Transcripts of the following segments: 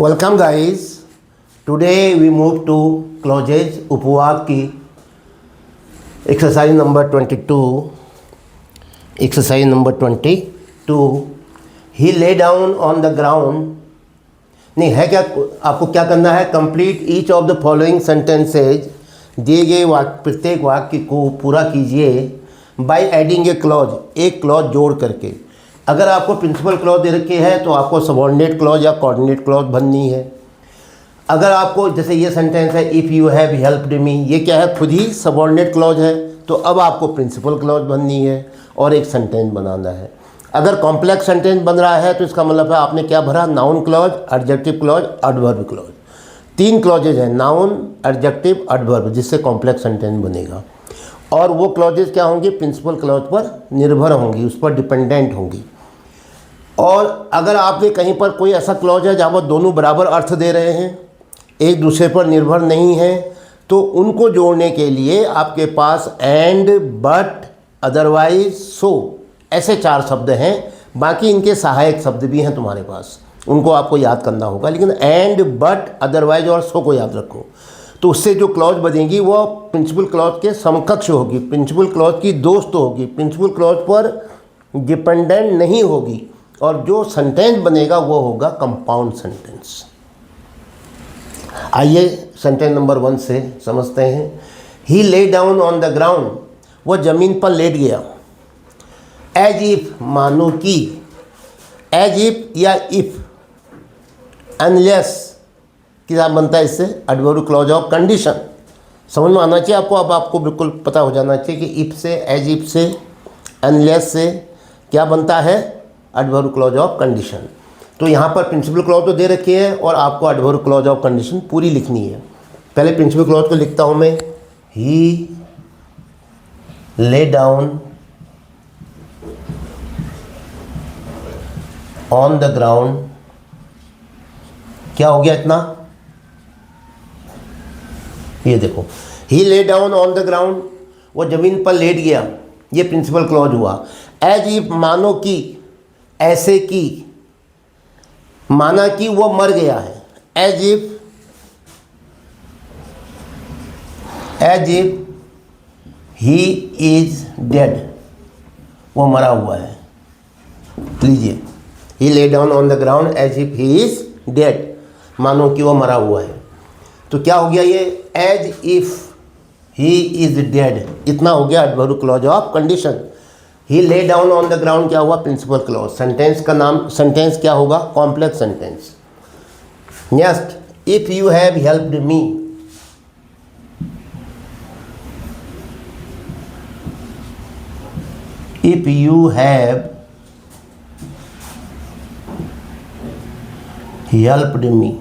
Welcome guys. Today we move to clauses उपवाक की exercise number 22। He lay down on the ground. नहीं है क्या, आपको क्या करना है, complete each of the following sentences. दिए गए वाक्य, प्रत्येक वाक्य को पूरा कीजिए बाय एडिंग ए क्लॉज, एक क्लॉज जोड़ करके। अगर आपको प्रिंसिपल क्लॉज दे रखी है तो आपको सबऑर्डिनेट क्लॉज या कोऑर्डिनेट क्लॉज भरनी है। अगर आपको, जैसे ये सेंटेंस है, if you have helped me, ये क्या है, खुद ही सबऑर्डिनेट क्लॉज है, तो अब आपको प्रिंसिपल क्लॉज भरनी है और एक सेंटेंस बनाना है। अगर कॉम्प्लेक्स सेंटेंस बन रहा है तो इसका मतलब है आपने क्या भरा, noun clause, adjective clause, adverb clause. 3 clauses हैं, नाउन, एडजेक्टिव, एडवर्ब, जिससे कॉम्प्लेक्स सेंटेंस बनेगा। और वो क्लॉजेज क्या होंगी, प्रिंसिपल क्लॉज पर निर्भर होंगी, उस पर डिपेंडेंट होंगी। और अगर आपने कहीं पर कोई ऐसा क्लॉज है जहाँ पर दोनों बराबर अर्थ दे रहे हैं, एक दूसरे पर निर्भर नहीं है, तो उनको जोड़ने के लिए आपके पास एंड, बट, अदरवाइज, सो, ऐसे 4 शब्द हैं। बाकी इनके सहायक शब्द भी हैं तुम्हारे पास, उनको आपको याद करना होगा। लेकिन एंड, बट, अदरवाइज और सो को याद रखो, तो उससे जो क्लॉज बनेगी वो प्रिंसिपल क्लॉज के समकक्ष होगी, प्रिंसिपल क्लॉज की दोस्त होगी, प्रिंसिपल क्लॉज पर डिपेंडेंट नहीं होगी। और जो सेंटेंस बनेगा वो होगा कंपाउंड सेंटेंस। आइए सेंटेंस नंबर 1 से समझते हैं। ही lay down on the ground, वो ज़मीन पर लेट गया। एज इफ, मानो कि, एज इफ या इफ, अनलेस क्या बनता है इससे, एडवर्ब क्लॉज ऑफ कंडीशन। समझ में आना चाहिए आपको, अब आपको बिल्कुल पता हो जाना चाहिए कि इफ से, एज इफ से, अनलेस से क्या बनता है, एडवर्ब क्लॉज ऑफ कंडीशन। तो यहाँ पर प्रिंसिपल क्लॉज तो दे रखी है और आपको एडवर्ब क्लॉज ऑफ कंडीशन पूरी लिखनी है। पहले प्रिंसिपल क्लॉज को लिखता हूँ मैं। ही lay down on the ground, क्या हो गया इतना, ये देखो, ही lay down on the ground, वो जमीन पर लेट गया, ये प्रिंसिपल क्लॉज हुआ। एज इफ, मानो कि, ऐसे कि, माना कि वो मर गया है। As if he is dead, वो मरा हुआ है। लीजिए, he lay down on the ground as if he is dead, मानो कि वो मरा हुआ है। तो क्या हो गया ये, as if he is dead, इतना हो गया adverb clause of condition. He lay down on the ground क्या हुआ, प्रिंसिपल क्लॉज। सेंटेंस का नाम, सेंटेंस क्या होगा, complex sentence. Next, if you have helped me, if you have helped me,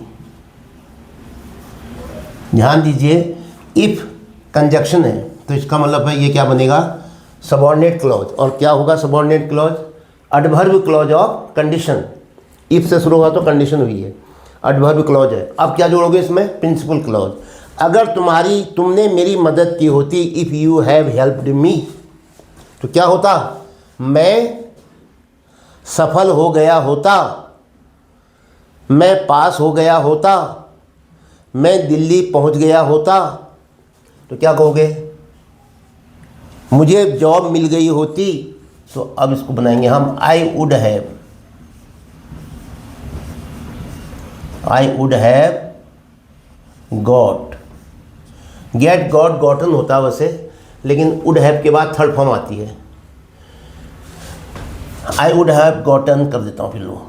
ध्यान दीजिए, इफ कंजक्शन है तो इसका मतलब है ये क्या बनेगा, सबऑर्डिनेट क्लॉज। और क्या होगा subordinate clause, adverb clause of condition. If से शुरू हुआ तो कंडीशन हुई है, एडवर्ब क्लॉज है। अब क्या जोड़ोगे इसमें, प्रिंसिपल क्लॉज। अगर तुमने मेरी मदद की होती, if you have helped me, तो क्या होता, मैं सफल हो गया होता, मैं पास हो गया होता, मैं दिल्ली पहुंच गया होता। तो क्या कहोगे, मुझे जॉब मिल गई होती। तो अब इसको बनाएंगे हम, I would have got. Get, got, gotten होता है वैसे, लेकिन वुड हैव के बाद थर्ड फॉर्म आती है। आई वुड हैव गॉटन कर देता हूँ, फिर लो,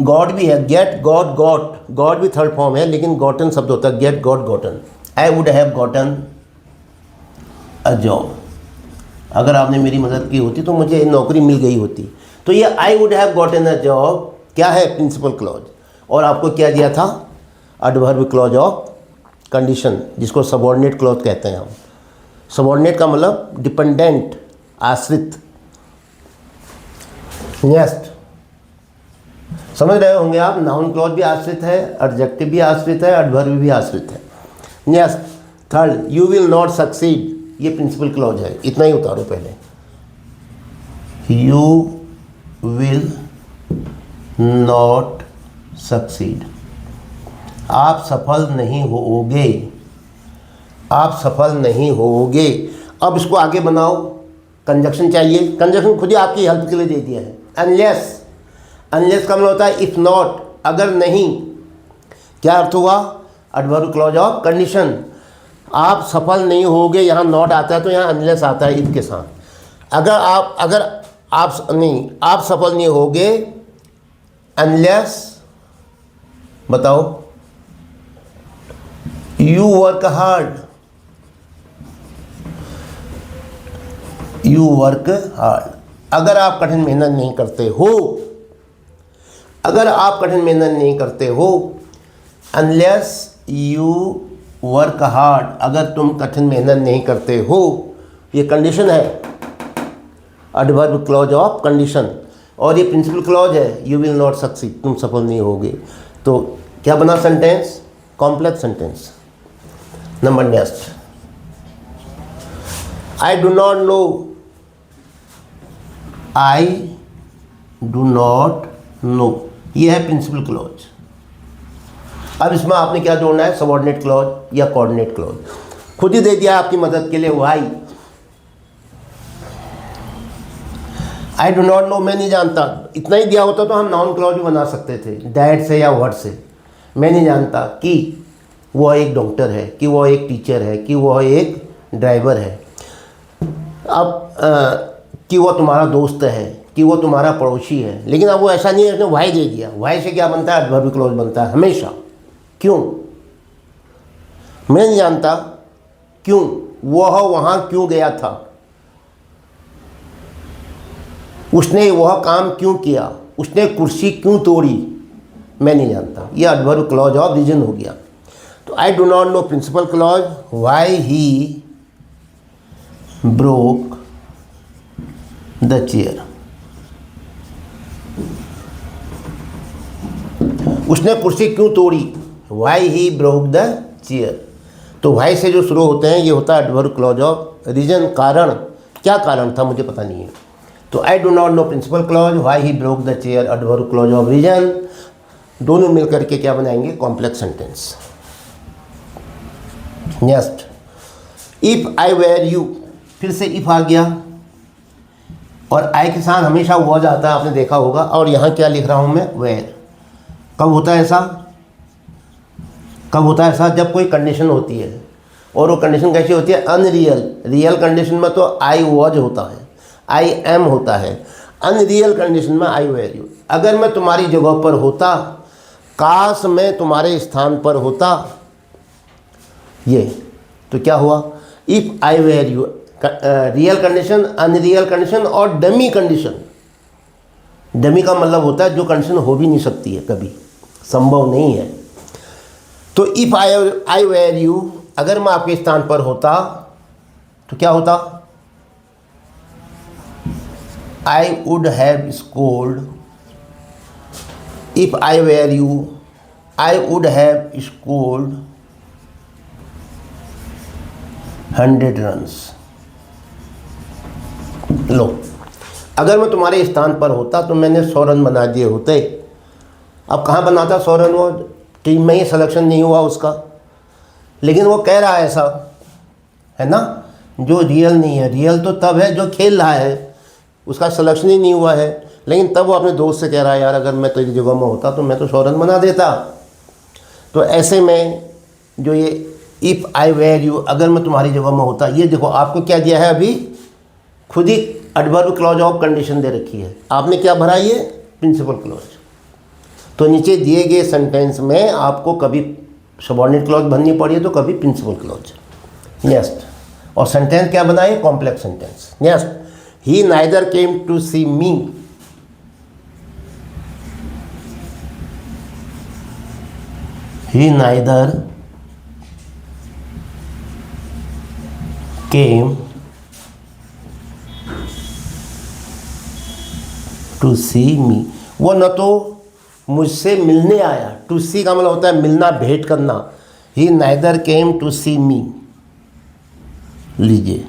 गॉट भी है, गेट, गॉट, गॉट, गॉट भी थर्ड फॉर्म है, लेकिन गॉटन शब्द होता है, get, got, gotten. I would have gotten a job, अगर आपने मेरी मदद की होती तो मुझे नौकरी मिल गई होती। तो ये आई would have gotten a job क्या है, प्रिंसिपल क्लॉज। और आपको क्या दिया था, एडवर्ब क्लॉज ऑफ कंडीशन, जिसको सबऑर्डिनेट क्लॉज कहते हैं हम। सबऑर्डिनेट का मतलब डिपेंडेंट, आश्रित। नेक्स्ट, समझ रहे होंगे आप, नाउन क्लॉज भी आश्रित है, एडजेक्टिव भी आश्रित है, एडवर्ब भी आश्रित है। Next, third, you will not succeed, ये प्रिंसिपल क्लॉज है, इतना ही उतारो पहले। यू विल नॉट सक्सीड, आप सफल नहीं होगे, आप सफल नहीं होगे। अब इसको आगे बनाओ, कंजक्शन चाहिए, कंजक्शन खुद ही आपकी हेल्प के लिए दे दिया है। अनलेस, अनलेस का मतलब होता है इफ़ नॉट, अगर नहीं। क्या अर्थ हुआ? Adverb clause of condition. आप सफल नहीं होगे, यहाँ नॉट आता है तो यहाँ अनलेस आता है इफ के साथ। अगर आप नहीं, आप सफल नहीं होगे अनलेस, बताओ, you work hard, you work hard. अगर आप कठिन मेहनत नहीं करते हो, अगर आप कठिन मेहनत नहीं करते हो, अनलेस यू वर्क हार्ड, अगर तुम कठिन मेहनत नहीं करते हो, ये कंडीशन है, एडवर्ब क्लॉज ऑफ कंडीशन। और ये प्रिंसिपल क्लॉज है, यू विल नॉट सक्सीड, तुम सफल नहीं होगे। तो क्या बना sentence? Complex sentence. Number next, I do not no, I do not no, ये है प्रिंसिपल क्लॉज। अब इसमें आपने क्या जोड़ना है? सबऑर्डिनेट क्लॉज या कोऑर्डिनेट क्लॉज। खुद ही दे दिया आपकी मदद के लिए, why. I do not know, मैं नहीं जानता। इतना ही दिया होता तो हम नाउन क्लॉज भी बना सकते थे, दैट से या व्हाट से। मैं नहीं जानता कि वह एक डॉक्टर है, कि वह एक टीचर है, कि वह एक ड्राइवर है। अब कि वह तुम्हारा दोस्त है, कि वो तुम्हारा पड़ोसी है। लेकिन अब वो ऐसा नहीं है, उसने वाई दे दिया। वाई से क्या बनता है? एडवर्ब क्लॉज बनता है हमेशा। क्यों? मैं नहीं जानता क्यों वह वहाँ क्यों गया था, उसने वह काम क्यों किया, उसने कुर्सी क्यों तोड़ी, मैं नहीं जानता। यह एडवर्ब क्लॉज ऑफ रीजन हो गया। तो I do not know principal clause, why he broke the chair, उसने कुर्सी क्यों तोड़ी, why he broke the chair. तो वाई से जो शुरू होते हैं ये होता है एडवर्ब क्लॉज ऑफ रीजन, कारण। क्या कारण था मुझे पता नहीं है। तो I do not know principal clause, why he broke the chair, adverb clause of reason, दोनों मिलकर के क्या बनाएंगे? Complex sentence. Next, if I were you, फिर से इफ आ गया और आई के साथ हमेशा वॉज आता है, आपने देखा होगा। और यहाँ क्या लिख रहा हूँ मैं? वेयर। कब होता है ऐसा? कब होता है ऐसा? जब कोई कंडीशन होती है, और वो कंडीशन कैसी होती है? अनरियल। रियल कंडीशन में तो आई वॉज होता है, आई एम होता है। अनरियल कंडीशन में आई वेयर यू। अगर मैं तुम्हारी जगह पर होता, काश मैं तुम्हारे स्थान पर होता, ये तो क्या हुआ? If I were you, real condition, unreal condition और डमी कंडीशन। डमी का मतलब होता है जो कंडीशन हो भी नहीं सकती है, कभी संभव नहीं है। तो इफ आई वेयर यू, अगर मैं आपके स्थान पर होता तो क्या होता? I would have scored, if I were you, I would have scored 100 runs. लो, अगर मैं तुम्हारे स्थान पर होता तो मैंने 100 रन बना दिए होते। अब कहाँ बनाता 100 रन? वो टीम में ही सिलेक्शन नहीं हुआ उसका। लेकिन वो कह रहा है ऐसा, है ना, जो रियल नहीं है। रियल तो तब है जो खेल रहा है, उसका सिलेक्शन ही नहीं हुआ है। लेकिन तब वो अपने दोस्त से कह रहा है, यार अगर मैं तेरी जगह में होता तो मैं तो 100 रन बना देता। तो ऐसे में जो ये इफ़ आई वेयर यू, अगर मैं तुम्हारी जगह में होता, ये देखो आपको क्या दिया है, अभी खुद ही एडवर्ब क्लॉज ऑफ कंडीशन दे रखी है। आपने क्या भरा? ये प्रिंसिपल क्लॉज। तो नीचे दिए गए सेंटेंस में आपको कभी सबऑर्डिनेट क्लॉज भरनी पड़ी है तो कभी प्रिंसिपल क्लॉज। नेक्स्ट, और सेंटेंस क्या बनाए? Complex sentence. Next, he neither came to see me, he neither came to see me, वो न तो मुझसे मिलने आया। टू सी का मतलब होता है मिलना, भेंट करना। ही नाइदर केम टू सी मी। लीजिए,